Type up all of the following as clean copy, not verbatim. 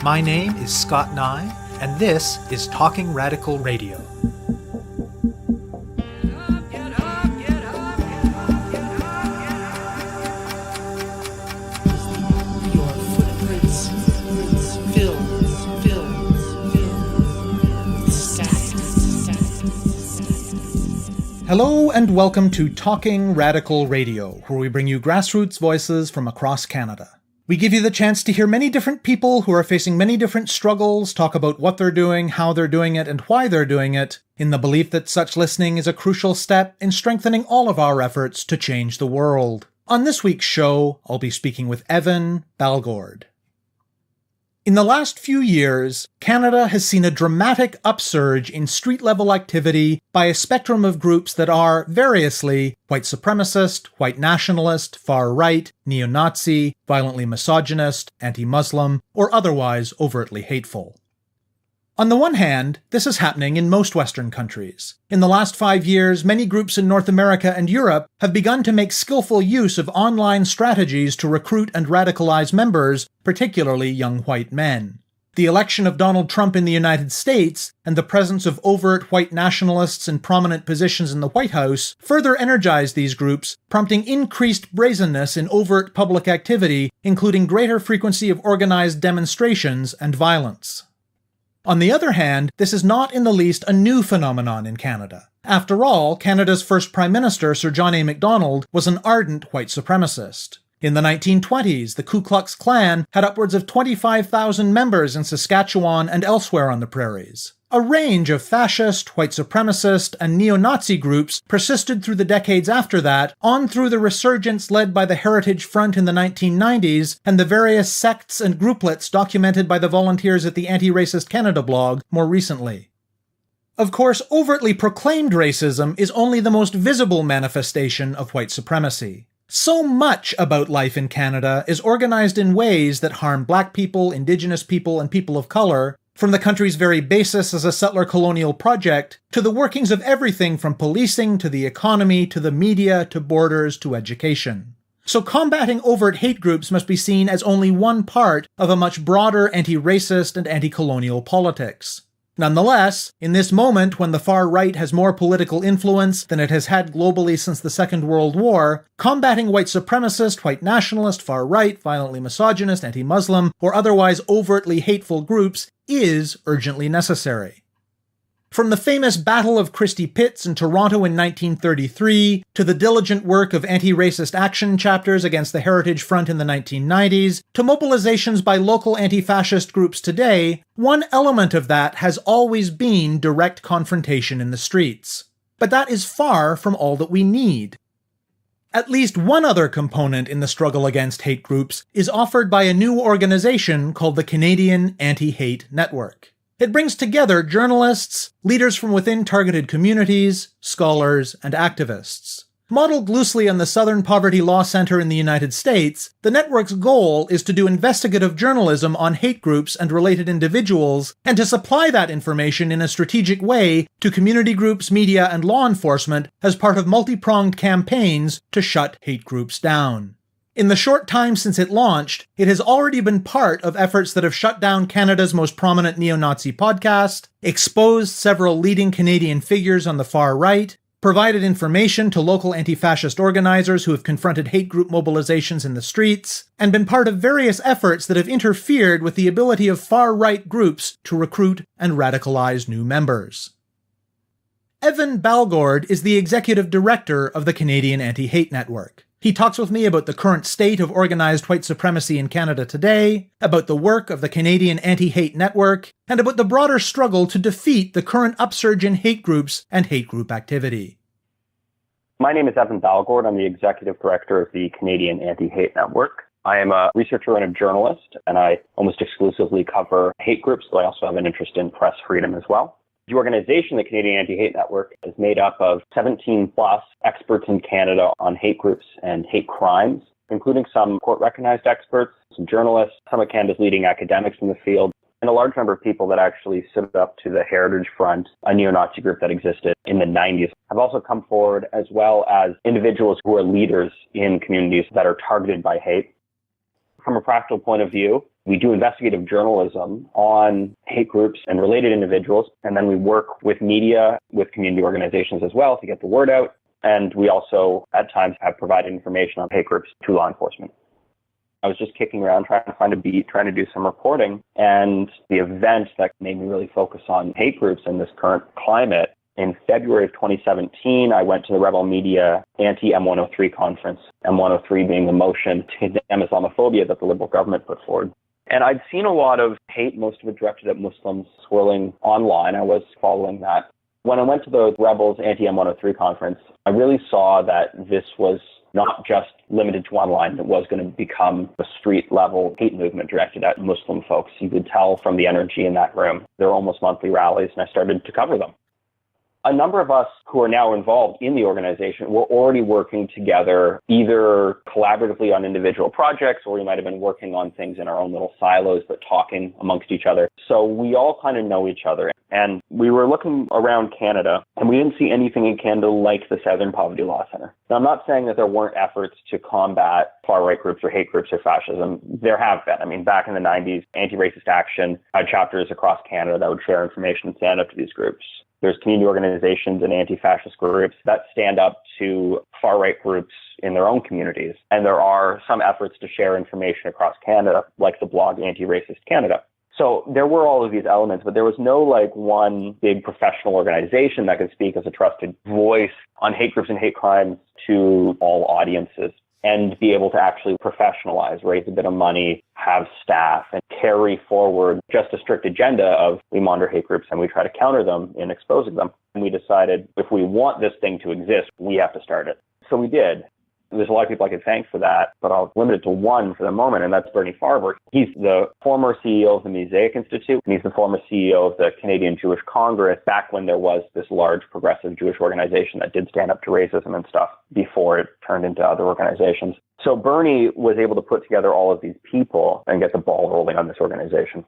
My name is Scott Neigh, and this is Talking Radical Radio. Hello and welcome to Talking Radical Radio, where we bring you grassroots voices from across Canada. We give you the chance to hear many different people who are facing many different struggles, talk about what they're doing, how they're doing it, and why they're doing it, in the belief that such listening is a crucial step in strengthening all of our efforts to change the world. On this week's show, I'll be speaking with Evan Balgord. In the last few years, Canada has seen a dramatic upsurge in street-level activity by a spectrum of groups that are, variously, white supremacist, white nationalist, far-right, neo-Nazi, violently misogynist, anti-Muslim, or otherwise overtly hateful. On the one hand, this is happening in most Western countries. In the last 5 years, many groups in North America and Europe have begun to make skillful use of online strategies to recruit and radicalize members, particularly young white men. The election of Donald Trump in the United States and the presence of overt white nationalists in prominent positions in the White House further energized these groups, prompting increased brazenness in overt public activity, including greater frequency of organized demonstrations and violence. On the other hand, this is not in the least a new phenomenon in Canada. After all, Canada's first Prime Minister, Sir John A. Macdonald, was an ardent white supremacist. In the 1920s, the Ku Klux Klan had upwards of 25,000 members in Saskatchewan and elsewhere on the prairies. A range of fascist, white supremacist, and neo-Nazi groups persisted through the decades after that, on through the resurgence led by the Heritage Front in the 1990s, and the various sects and grouplets documented by the volunteers at the Anti-Racist Canada blog more recently. Of course, overtly proclaimed racism is only the most visible manifestation of white supremacy. So much about life in Canada is organized in ways that harm Black people, Indigenous people, and people of color, from the country's very basis as a settler colonial project, to the workings of everything from policing to the economy to the media to borders to education. So combating overt hate groups must be seen as only one part of a much broader anti-racist and anti-colonial politics. Nonetheless, in this moment when the far right has more political influence than it has had globally since the Second World War, combating white supremacist, white nationalist, far right, violently misogynist, anti-Muslim, or otherwise overtly hateful groups is urgently necessary. From the famous Battle of Christie Pitts in Toronto in 1933, to the diligent work of anti-racist action chapters against the Heritage Front in the 1990s, to mobilizations by local anti-fascist groups today, one element of that has always been direct confrontation in the streets. But that is far from all that we need. At least one other component in the struggle against hate groups is offered by a new organization called the Canadian AntiHate Network. It brings together journalists, leaders from within targeted communities, scholars, and activists. Modeled loosely on the Southern Poverty Law Center in the United States, the network's goal is to do investigative journalism on hate groups and related individuals, and to supply that information in a strategic way to community groups, media, and law enforcement as part of multi-pronged campaigns to shut hate groups down. In the short time since it launched, it has already been part of efforts that have shut down Canada's most prominent neo-Nazi podcast, exposed several leading Canadian figures on the far right, provided information to local anti-fascist organizers who have confronted hate group mobilizations in the streets, and been part of various efforts that have interfered with the ability of far-right groups to recruit and radicalize new members. Evan Balgord is the executive director of the Canadian Anti-Hate Network. He talks with me about the current state of organized white supremacy in Canada today, about the work of the Canadian Anti-Hate Network, and about the broader struggle to defeat the current upsurge in hate groups and hate group activity. My name is Evan Balgord. I'm the executive director of the Canadian Anti-Hate Network. I am a researcher and a journalist, and I almost exclusively cover hate groups, though I also have an interest in press freedom as well. The organization, the Canadian Anti-Hate Network, is made up of 17-plus experts in Canada on hate groups and hate crimes, including some court-recognized experts, some journalists, some of Canada's leading academics in the field, and a large number of people that actually stood up to the Heritage Front, a neo-Nazi group that existed in the 90s, have also come forward, as well as individuals who are leaders in communities that are targeted by hate. From a practical point of view, We do investigative journalism on hate groups and related individuals, and then we work with media, with community organizations as well to get the word out. And we also, at times, have provided information on hate groups to law enforcement. I was just kicking around trying to find a beat, trying to do some reporting, and the event that made me really focus on hate groups in this current climate. In February of 2017, I went to the Rebel Media anti-M103 conference, M103 being the motion to condemn Islamophobia that the Liberal government put forward. And I'd seen a lot of hate, most of it directed at Muslims, swirling online. I was following that. When I went to the Rebels anti-M103 conference, I really saw that this was not just limited to online. It was going to become a street-level hate movement directed at Muslim folks. You could tell from the energy in that room. There were almost monthly rallies, and I started to cover them. A number of us who are now involved in the organization were already working together, either collaboratively on individual projects, or we might have been working on things in our own little silos, but talking amongst each other. So we all kind of know each other. And we were looking around Canada, and we didn't see anything in Canada like the Southern Poverty Law Centre. Now, I'm not saying that there weren't efforts to combat far-right groups or hate groups or fascism. There have been. I mean, back in the 90s, Anti-Racist Action had chapters across Canada that would share information and stand up to these groups. There's community organizations and anti-fascist groups that stand up to far-right groups in their own communities. And there are some efforts to share information across Canada, like the blog Anti-Racist Canada. So there were all of these elements, but there was no one big professional organization that could speak as a trusted voice on hate groups and hate crimes to all audiences and be able to actually professionalize, raise a bit of money, have staff, and carry forward just a strict agenda of we monitor hate groups and we try to counter them in exposing them. And we decided if we want this thing to exist, we have to start it. So we did. There's a lot of people I could thank for that, but I'll limit it to one for the moment, and that's Bernie Farber. He's the former CEO of the Mosaic Institute, and he's the former CEO of the Canadian Jewish Congress back when there was this large progressive Jewish organization that did stand up to racism and stuff before it turned into other organizations. So Bernie was able to put together all of these people and get the ball rolling on this organization.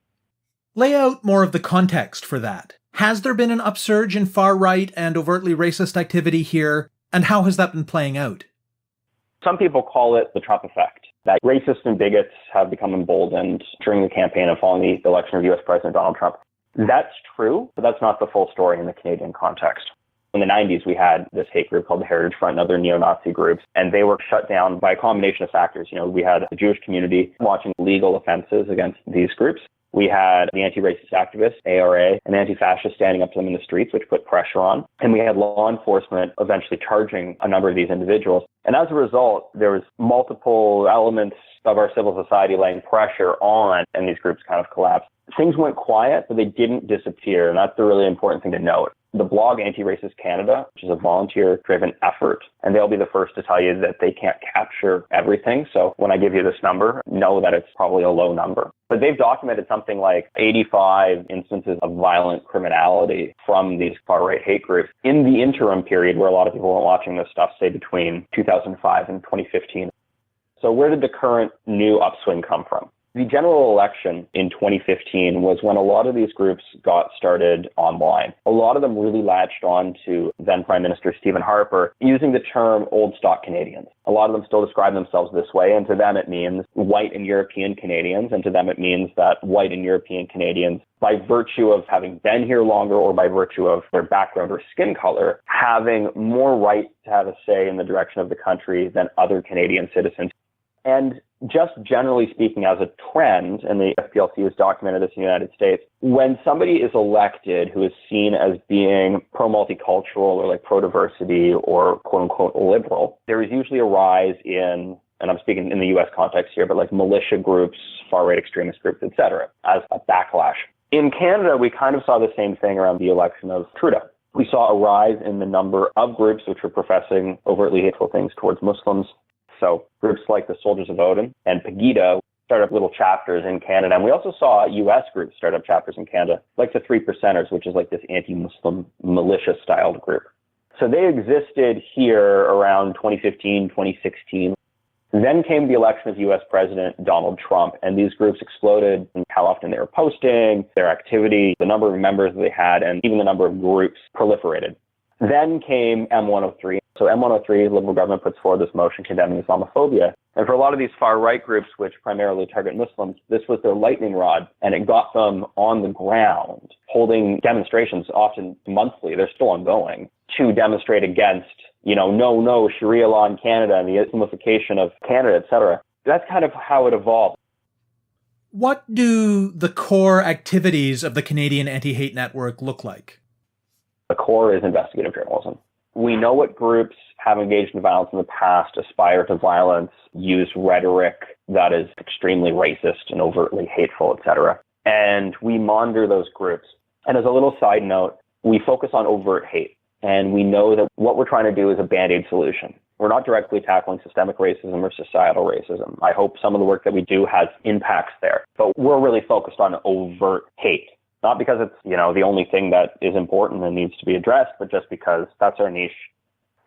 Lay out more of the context for that. Has there been an upsurge in far-right and overtly racist activity here, and how has that been playing out? Some people call it the Trump effect, that racists and bigots have become emboldened during the campaign and following the election of U.S. President Donald Trump. That's true, but that's not the full story in the Canadian context. In the 90s, we had this hate group called the Heritage Front and other neo-Nazi groups, and they were shut down by a combination of factors. We had the Jewish community launching legal offenses against these groups. We had the anti-racist activists, ARA, and anti-fascists standing up to them in the streets, which put pressure on. And we had law enforcement eventually charging a number of these individuals. And as a result, there was multiple elements of our civil society laying pressure on, and these groups kind of collapsed. Things went quiet, but they didn't disappear. And that's the really important thing to note. The blog Anti-Racist Canada, which is a volunteer-driven effort, and they'll be the first to tell you that they can't capture everything. So when I give you this number, know that it's probably a low number. But they've documented something like 85 instances of violent criminality from these far-right hate groups in the interim period where a lot of people weren't watching this stuff, say between 2005 and 2015. So where did the current new upswing come from? The general election in 2015 was when a lot of these groups got started online. A lot of them really latched on to then Prime Minister Stephen Harper using the term old stock Canadians. A lot of them still describe themselves this way, and to them it means white and European Canadians, and to them it means that white and European Canadians, by virtue of having been here longer or by virtue of their background or skin color, having more right to have a say in the direction of the country than other Canadian citizens. And just generally speaking, as a trend, and the FPLC has documented this in the United States, when somebody is elected who is seen as being pro-multicultural or pro-diversity or quote-unquote liberal, there is usually a rise in, and I'm speaking in the U.S. context here, but militia groups, far-right extremist groups, etc., as a backlash. In Canada, we kind of saw the same thing around the election of Trudeau. We saw a rise in the number of groups which were professing overtly hateful things towards Muslims. So groups like the Soldiers of Odin and Pegida start up little chapters in Canada. And we also saw U.S. groups start up chapters in Canada, like the Three Percenters, which is this anti-Muslim militia-styled group. So they existed here around 2015, 2016. Then came the election of U.S. President Donald Trump, and these groups exploded in how often they were posting, their activity, the number of members they had, and even the number of groups proliferated. Then came M103. So M103, the Liberal government puts forward this motion condemning Islamophobia. And for a lot of these far-right groups, which primarily target Muslims, this was their lightning rod, and it got them on the ground, holding demonstrations, often monthly, they're still ongoing, to demonstrate against, no, Sharia law in Canada and the Islamification of Canada, etc. That's kind of how it evolved. What do the core activities of the Canadian Anti-Hate Network look like? The core is investigative journalism. We know what groups have engaged in violence in the past, aspire to violence, use rhetoric that is extremely racist and overtly hateful, etc. And we monitor those groups. And as a little side note, we focus on overt hate. And we know that what we're trying to do is a Band-Aid solution. We're not directly tackling systemic racism or societal racism. I hope some of the work that we do has impacts there. But we're really focused on overt hate. Not because it's, the only thing that is important and needs to be addressed, but just because that's our niche.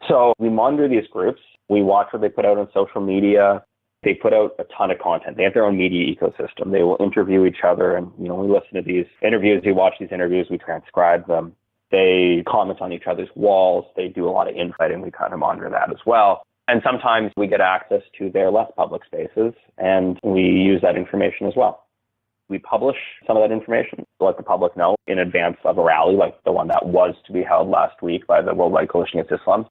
So we monitor these groups. We watch what they put out on social media. They put out a ton of content. They have their own media ecosystem. They will interview each other. And, we listen to these interviews. We watch these interviews. We transcribe them. They comment on each other's walls. They do a lot of infighting. We kind of monitor that as well. And sometimes we get access to their less public spaces, and we use that information as well. We publish some of that information to let the public know in advance of a rally, like the one that was to be held last week by the Worldwide Coalition Against Islam.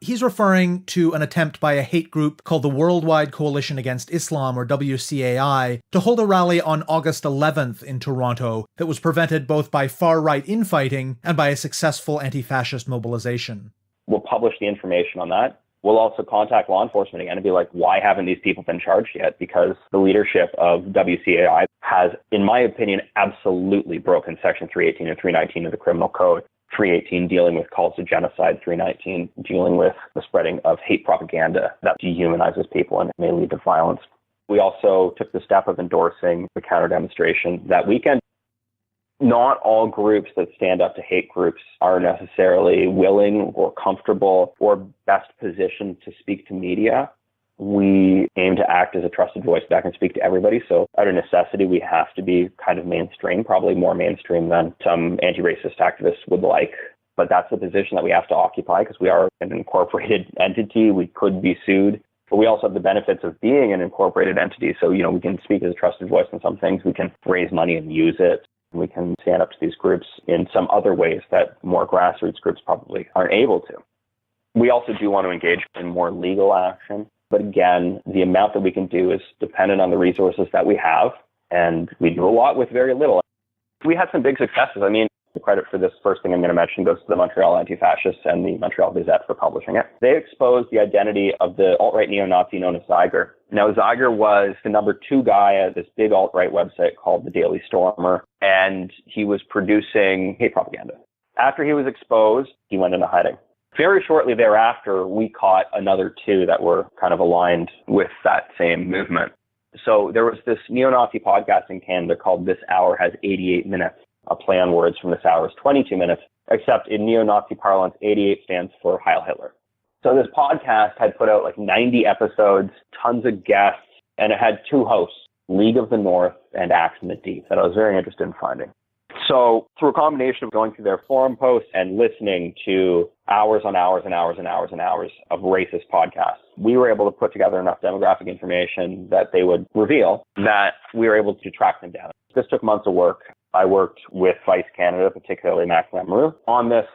He's referring to an attempt by a hate group called the Worldwide Coalition Against Islam, or WCAI, to hold a rally on August 11th in Toronto that was prevented both by far-right infighting and by a successful anti-fascist mobilization. We'll publish the information on that. We'll also contact law enforcement again and be like, why haven't these people been charged yet? Because the leadership of WCAI has, in my opinion, absolutely broken Section 318 and 319 of the Criminal Code. 318 dealing with calls to genocide, 319 dealing with the spreading of hate propaganda that dehumanizes people and may lead to violence. We also took the step of endorsing the counter demonstration that weekend. Not all groups that stand up to hate groups are necessarily willing or comfortable or best positioned to speak to media. We aim to act as a trusted voice that can speak to everybody. So out of necessity, we have to be kind of mainstream, probably more mainstream than some anti-racist activists would like. But that's the position that we have to occupy because we are an incorporated entity. We could be sued. But we also have the benefits of being an incorporated entity. So, we can speak as a trusted voice on some things. We can raise money and use it. We can stand up to these groups in some other ways that more grassroots groups probably aren't able to. We also do want to engage in more legal action. But again, the amount that we can do is dependent on the resources that we have, and we do a lot with very little. We had some big successes. The credit for this first thing I'm going to mention goes to the Montreal Anti-Fascists and the Montreal Gazette for publishing it. They exposed the identity of the alt-right neo-Nazi known as Zyger. Now, Zyger was the number 2 guy at this big alt-right website called the Daily Stormer, and he was producing hate propaganda. After he was exposed, he went into hiding. Very shortly thereafter, we caught another 2 that were kind of aligned with that same movement. So there was this neo-Nazi podcast in Canada called This Hour Has 88 Minutes. A play on words from This Hour is 22 minutes, except in neo-Nazi parlance, 88 stands for Heil Hitler. So this podcast had put out 90 episodes, tons of guests, and it had 2 hosts, League of the North and Axe in the Deep, that I was very interested in finding. So through a combination of going through their forum posts and listening to hours on hours and hours and hours and hours of racist podcasts, we were able to put together enough demographic information that they would reveal that we were able to track them down. This took months of work. I worked with Vice Canada, particularly Max Lamoureux, on this.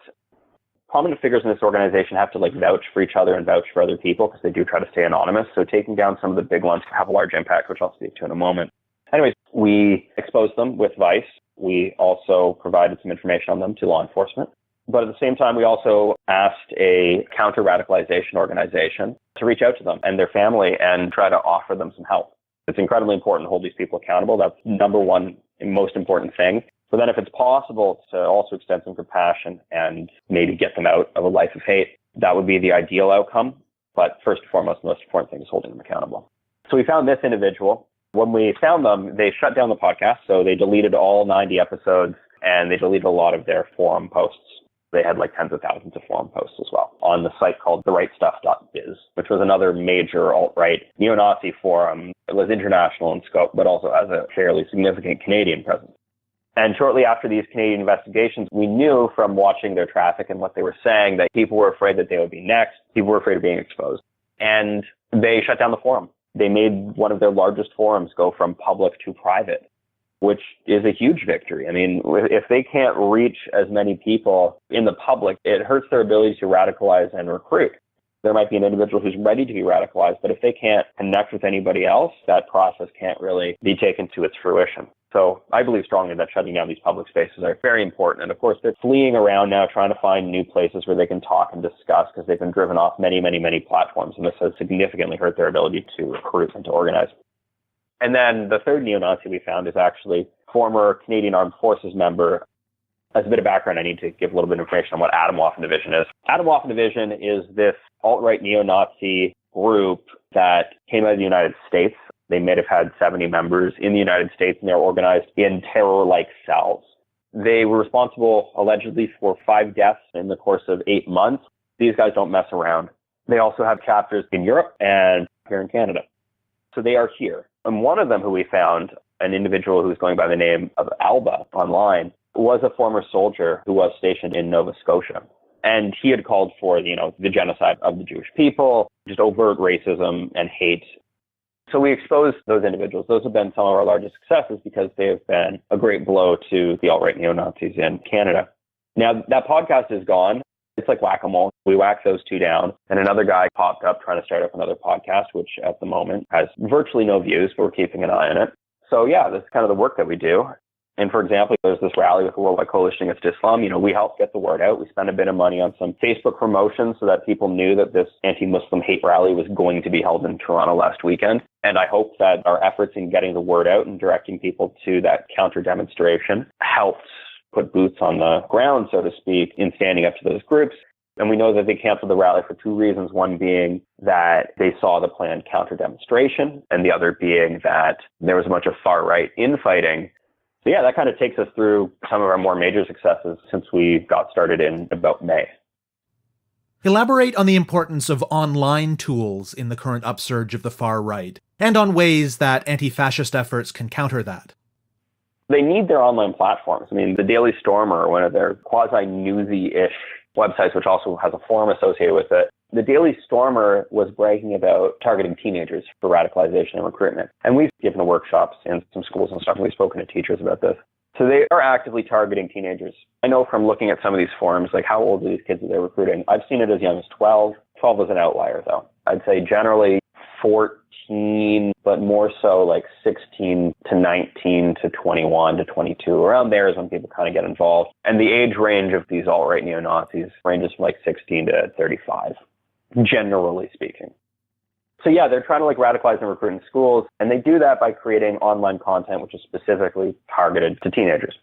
Prominent figures in this organization have to vouch for each other and vouch for other people because they do try to stay anonymous. So taking down some of the big ones can have a large impact, which I'll speak to in a moment. Anyways, we exposed them with Vice. We also provided some information on them to law enforcement. But at the same time, we also asked a counter-radicalization organization to reach out to them and their family and try to offer them some help. It's incredibly important to hold these people accountable. That's number one and most important thing. But then if it's possible to also extend some compassion and maybe get them out of a life of hate, that would be the ideal outcome. But first and foremost, the most important thing is holding them accountable. So we found this individual. When we found them, they shut down the podcast. So they deleted all 90 episodes and they deleted a lot of their forum posts. They had tens of thousands of forum posts as well on the site called therightstuff.biz, which was another major alt-right neo-Nazi forum. It was international in scope, but also has a fairly significant Canadian presence. And shortly after these Canadian investigations, we knew from watching their traffic and what they were saying that people were afraid that they would be next. People were afraid of being exposed. And they shut down the forum. They made one of their largest forums go from public to private, which is a huge victory. I mean, if they can't reach as many people in the public, it hurts their ability to radicalize and recruit. There might be an individual who's ready to be radicalized, but if they can't connect with anybody else, that process can't really be taken to its fruition. So I believe strongly that shutting down these public spaces are very important. And of course, they're fleeing around now trying to find new places where they can talk and discuss because they've been driven off many, many, many platforms. And this has significantly hurt their ability to recruit and to organize. And then the third neo-Nazi we found is actually former Canadian Armed Forces member. As a bit of background, I need to give a little bit of information on what Atomwaffen Division is. Atomwaffen Division is this alt-right neo-Nazi group that came out of the United States. They may have had 70 members in the United States, and they're organized in terror-like cells. They were responsible, allegedly, for 5 deaths in the course of 8 months. These guys don't mess around. They also have chapters in Europe and here in Canada. So they are here. And one of them who we found, an individual who's going by the name of Alba online, was a former soldier who was stationed in Nova Scotia. And he had called for, the genocide of the Jewish people, just overt racism and hate. So we exposed those individuals. Those have been some of our largest successes because they have been a great blow to the alt-right neo-Nazis in Canada. Now, that podcast is gone. It's like whack-a-mole. We whacked those 2 down, and another guy popped up trying to start up another podcast, which at the moment has virtually no views, but we're keeping an eye on it. So yeah, that's kind of the work that we do. And for example, there's this rally with the Worldwide Coalition Against Islam. We helped get the word out. We spent a bit of money on some Facebook promotion so that people knew that this anti-Muslim hate rally was going to be held in Toronto last weekend. And I hope that our efforts in getting the word out and directing people to that counter demonstration helped put boots on the ground, so to speak, in standing up to those groups. And we know that they canceled the rally for 2 reasons, one being that they saw the planned counter demonstration, and the other being that there was a bunch of far-right infighting. So yeah, that kind of takes us through some of our more major successes since we got started in about May. Elaborate on the importance of online tools in the current upsurge of the far right, and on ways that anti-fascist efforts can counter that. They need their online platforms. I mean, the Daily Stormer, one of their quasi-newsy-ish websites, which also has a forum associated with it, the Daily Stormer was bragging about targeting teenagers for radicalization and recruitment. And we've given workshops in some schools and stuff, and we've spoken to teachers about this. So they are actively targeting teenagers. I know from looking at some of these forums, like how old are these kids that they're recruiting? I've seen it as young as 12. 12 is an outlier, though. I'd say generally 14, but more so like 16 to 19 to 21 to 22. Around there is when people kind of get involved. And the age range of these alt-right neo-Nazis ranges from like 16 to 35. Generally speaking. So yeah, they're trying to radicalize and recruit in schools, and they do that by creating online content which is specifically targeted to teenagers.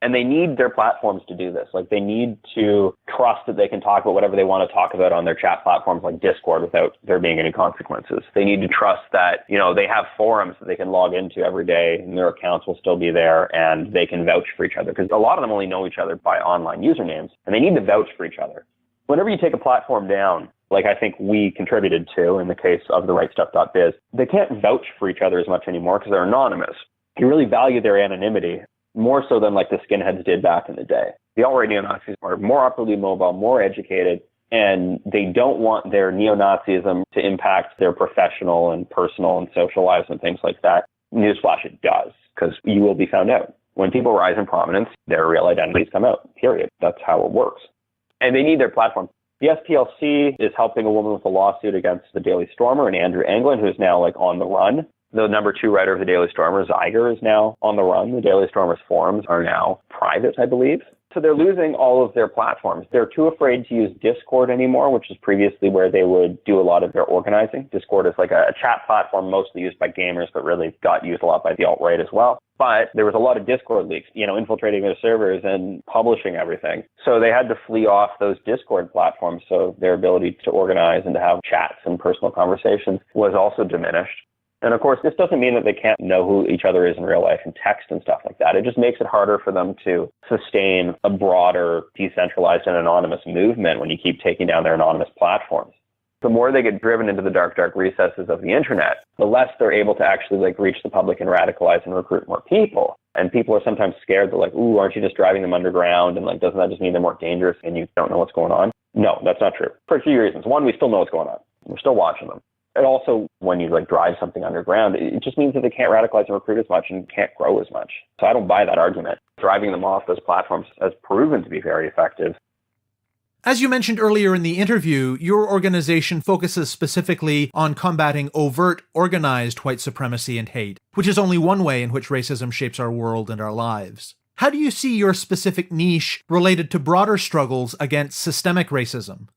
And they need their platforms to do this. They need to trust that they can talk about whatever they want to talk about on their chat platforms like Discord without there being any consequences. They need to trust that, they have forums that they can log into every day and their accounts will still be there and they can vouch for each other, because a lot of them only know each other by online usernames, and they need to vouch for each other. Whenever you take a platform down, like I think we contributed to in the case of the rightstuff.biz, they can't vouch for each other as much anymore because they're anonymous. You really value their anonymity more so than the skinheads did back in the day. The alt-right neo-Nazis are more upwardly mobile, more educated, and they don't want their neo-Nazism to impact their professional and personal and social lives and things like that. Newsflash, it does, because you will be found out. When people rise in prominence, their real identities come out, period. That's how it works. And they need their platform. The SPLC is helping a woman with a lawsuit against the Daily Stormer and Andrew Anglin, who's now on the run. The number 2 writer of the Daily Stormer, Zeiger, is now on the run. The Daily Stormer's forums are now private, I believe. So they're losing all of their platforms. They're too afraid to use Discord anymore, which is previously where they would do a lot of their organizing. Discord is a chat platform mostly used by gamers, but really got used a lot by the alt-right as well. But there was a lot of Discord leaks, infiltrating their servers and publishing everything. So they had to flee off those Discord platforms. So their ability to organize and to have chats and personal conversations was also diminished. And of course, this doesn't mean that they can't know who each other is in real life and text and stuff like that. It just makes it harder for them to sustain a broader, decentralized and anonymous movement when you keep taking down their anonymous platforms. The more they get driven into the dark recesses of the internet, the less they're able to actually reach the public and radicalize and recruit more people. And people are sometimes scared. They're like, ooh, aren't you just driving them underground? And doesn't that just mean they're more dangerous and you don't know what's going on? No, that's not true. For a few reasons. One, we still know what's going on. We're still watching them. And also, when you drive something underground, it just means that they can't radicalize and recruit as much and can't grow as much. So I don't buy that argument. Driving them off those platforms has proven to be very effective. As you mentioned earlier in the interview, your organization focuses specifically on combating overt, organized white supremacy and hate, which is only one way in which racism shapes our world and our lives. How do you see your specific niche related to broader struggles against systemic racism?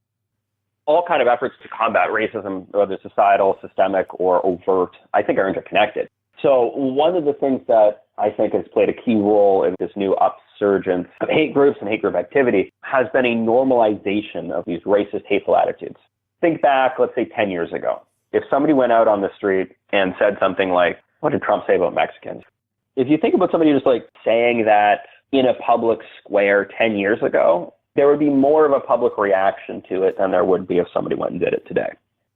All kind of efforts to combat racism, whether societal, systemic, or overt, I think are interconnected. So one of the things that I think has played a key role in this new upsurgence of hate groups and hate group activity has been a normalization of these racist, hateful attitudes. Think back, let's say 10 years ago. If somebody went out on the street and said something like, what did Trump say about Mexicans? If you think about somebody just saying that in a public square 10 years ago, there would be more of a public reaction to it than there would be if somebody went and did it today.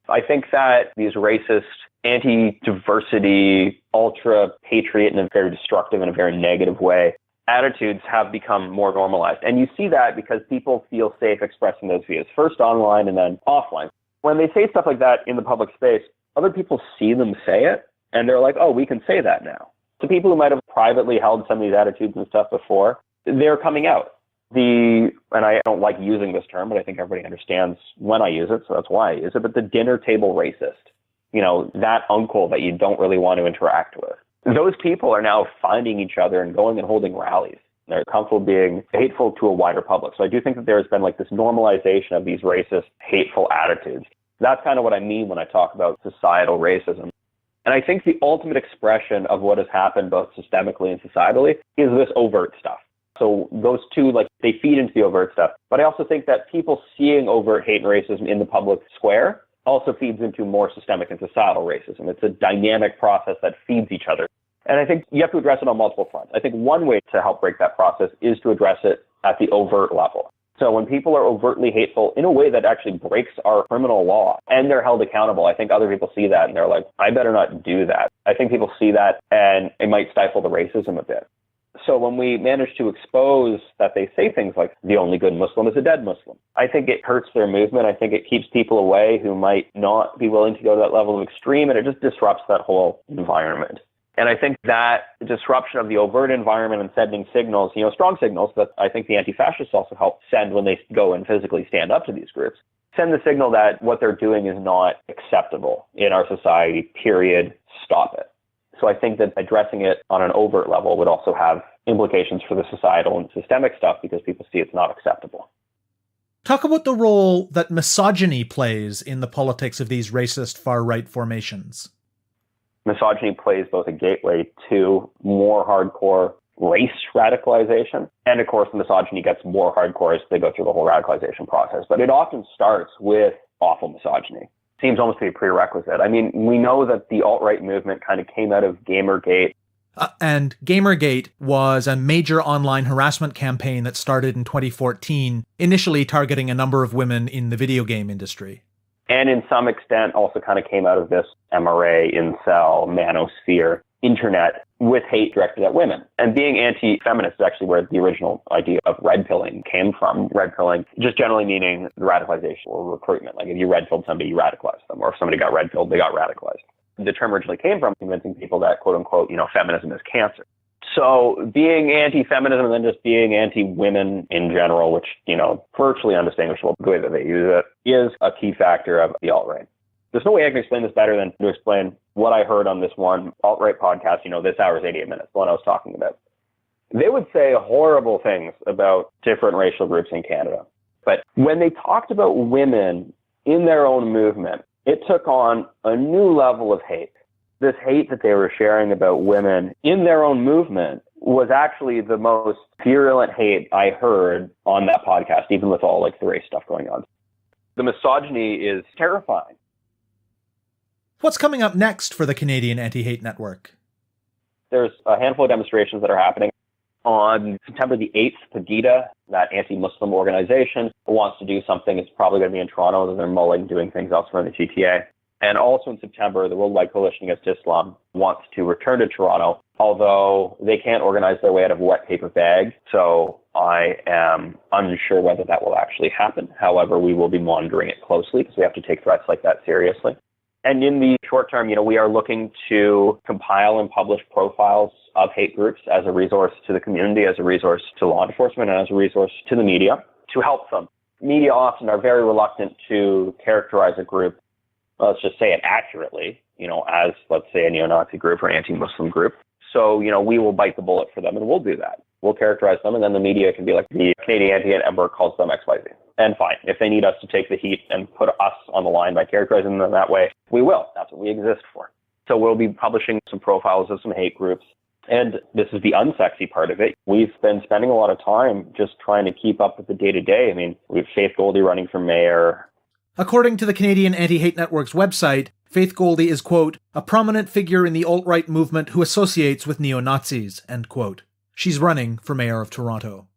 I think that these racist, anti-diversity, ultra-patriot in a very destructive and a very negative way, attitudes have become more normalized. And you see that because people feel safe expressing those views, first online and then offline. When they say stuff like that in the public space, other people see them say it, and they're like, oh, we can say that now. So people who might have privately held some of these attitudes and stuff before, they're coming out. And I don't like using this term, but I think everybody understands when I use it, so that's why I use it, but the dinner table racist, that uncle that you don't really want to interact with. Those people are now finding each other and going and holding rallies. They're comfortable being hateful to a wider public. So I do think that there's been this normalization of these racist, hateful attitudes. That's kind of what I mean when I talk about societal racism. And I think the ultimate expression of what has happened both systemically and societally is this overt stuff. So those two, they feed into the overt stuff. But I also think that people seeing overt hate and racism in the public square also feeds into more systemic and societal racism. It's a dynamic process that feeds each other. And I think you have to address it on multiple fronts. I think one way to help break that process is to address it at the overt level. So when people are overtly hateful in a way that actually breaks our criminal law and they're held accountable, I think other people see that and they're like, I better not do that. I think people see that and it might stifle the racism a bit. So when we manage to expose that they say things like the only good Muslim is a dead Muslim, I think it hurts their movement. I think it keeps people away who might not be willing to go to that level of extreme, and it just disrupts that whole environment. And I think that disruption of the overt environment and sending signals, strong signals that I think the anti-fascists also help send when they go and physically stand up to these groups, send the signal that what they're doing is not acceptable in our society, period, stop it. So I think that addressing it on an overt level would also have implications for the societal and systemic stuff because people see it's not acceptable. Talk about the role that misogyny plays in the politics of these racist far-right formations. Misogyny plays both a gateway to more hardcore race radicalization, and of course the misogyny gets more hardcore as they go through the whole radicalization process. But it often starts with awful misogyny. Seems almost to be a prerequisite. I mean, we know that the alt-right movement kind of came out of Gamergate. And Gamergate was a major online harassment campaign that started in 2014, initially targeting a number of women in the video game industry. And in some extent also kind of came out of this MRA, incel, manosphere, internet with hate directed at women. And being anti-feminist is actually where the original idea of red pilling came from. Red pilling just generally meaning radicalization or recruitment. Like if you red pilled somebody, you radicalized them. Or if somebody got red pilled, they got radicalized. The term originally came from convincing people that, quote unquote, feminism is cancer. So being anti-feminism and then just being anti-women in general, which, virtually undistinguishable the way that they use it, is a key factor of the alt-right. There's no way I can explain this better than to explain what I heard on this one alt-right podcast, this hour's 88 minutes, the one I was talking about. They would say horrible things about different racial groups in Canada. But when they talked about women in their own movement, it took on a new level of hate. This hate that they were sharing about women in their own movement was actually the most virulent hate I heard on that podcast, even with all the race stuff going on. The misogyny is terrifying. What's coming up next for the Canadian Anti-Hate Network? There's a handful of demonstrations that are happening. On September the 8th, Pegida, that anti-Muslim organization, wants to do something. It's probably going to be in Toronto, and they're mulling doing things elsewhere in the GTA. And also in September, the Worldwide Coalition Against Islam wants to return to Toronto, although they can't organize their way out of a wet paper bag. So I am unsure whether that will actually happen. However, we will be monitoring it closely because we have to take threats like that seriously. And in the short term, we are looking to compile and publish profiles of hate groups as a resource to the community, as a resource to law enforcement, and as a resource to the media to help them. Media often are very reluctant to characterize a group, let's just say it accurately, as, let's say, a neo-Nazi group or anti-Muslim group. So, we will bite the bullet for them, and we'll do that. We'll characterize them, and then the media can be like, the Canadian Anti-Hate Network calls them XYZ. And fine, if they need us to take the heat and put us on the line by characterizing them that way, we will. That's what we exist for. So we'll be publishing some profiles of some hate groups. And this is the unsexy part of it. We've been spending a lot of time just trying to keep up with the day-to-day. We have Faith Goldie running for mayor. According to the Canadian Anti-Hate Network's website, Faith Goldie is, quote, a prominent figure in the alt-right movement who associates with neo-Nazis, end quote. She's running for mayor of Toronto.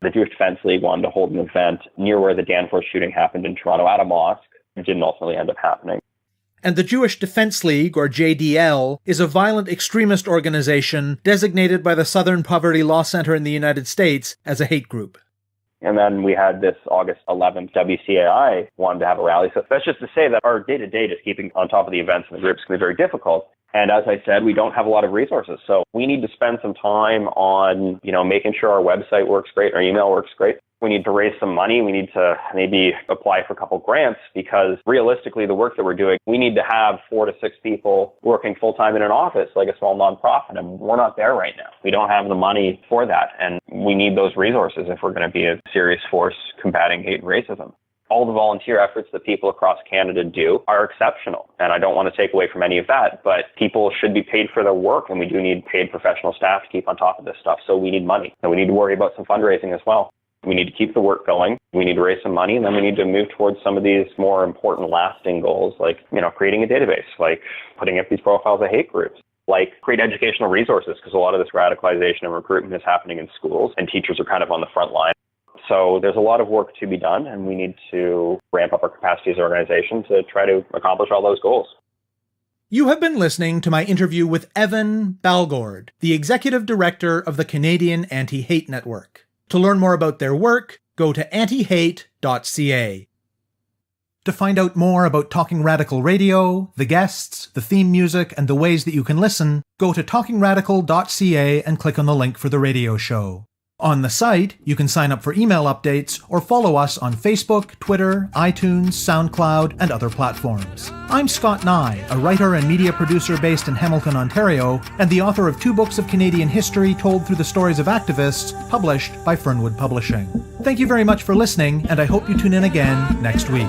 The Jewish Defense League wanted to hold an event near where the Danforth shooting happened in Toronto at a mosque. It didn't ultimately end up happening. And the Jewish Defense League, or JDL, is a violent extremist organization designated by the Southern Poverty Law Center in the United States as a hate group. And then we had this August 11th, WCAI wanted to have a rally. So that's just to say that our day-to-day, just keeping on top of the events and the groups, can be very difficult. And as I said, we don't have a lot of resources. So we need to spend some time on, making sure our website works great, our email works great. We need to raise some money. We need to maybe apply for a couple grants because realistically, the work that we're doing, we need to have 4 to 6 people working full-time in an office like a small nonprofit. And we're not there right now. We don't have the money for that. And we need those resources if we're going to be a serious force combating hate and racism. All the volunteer efforts that people across Canada do are exceptional. And I don't want to take away from any of that, but people should be paid for their work. And we do need paid professional staff to keep on top of this stuff. So we need money. And we need to worry about some fundraising as well. We need to keep the work going. We need to raise some money, and then we need to move towards some of these more important lasting goals, like, creating a database, like putting up these profiles of hate groups, like create educational resources, because a lot of this radicalization and recruitment is happening in schools, and teachers are kind of on the front line. So there's a lot of work to be done, and we need to ramp up our capacity as an organization to try to accomplish all those goals. You have been listening to my interview with Evan Balgord, the executive director of the Canadian Anti-Hate Network. To learn more about their work, go to antihate.ca. To find out more about Talking Radical Radio, the guests, the theme music, and the ways that you can listen, go to talkingradical.ca and click on the link for the radio show. On the site, you can sign up for email updates or follow us on Facebook, Twitter, iTunes, SoundCloud, and other platforms. I'm Scott Neigh, a writer and media producer based in Hamilton, Ontario, and the author of 2 books of Canadian history told through the stories of activists, published by Fernwood Publishing. Thank you very much for listening, and I hope you tune in again next week.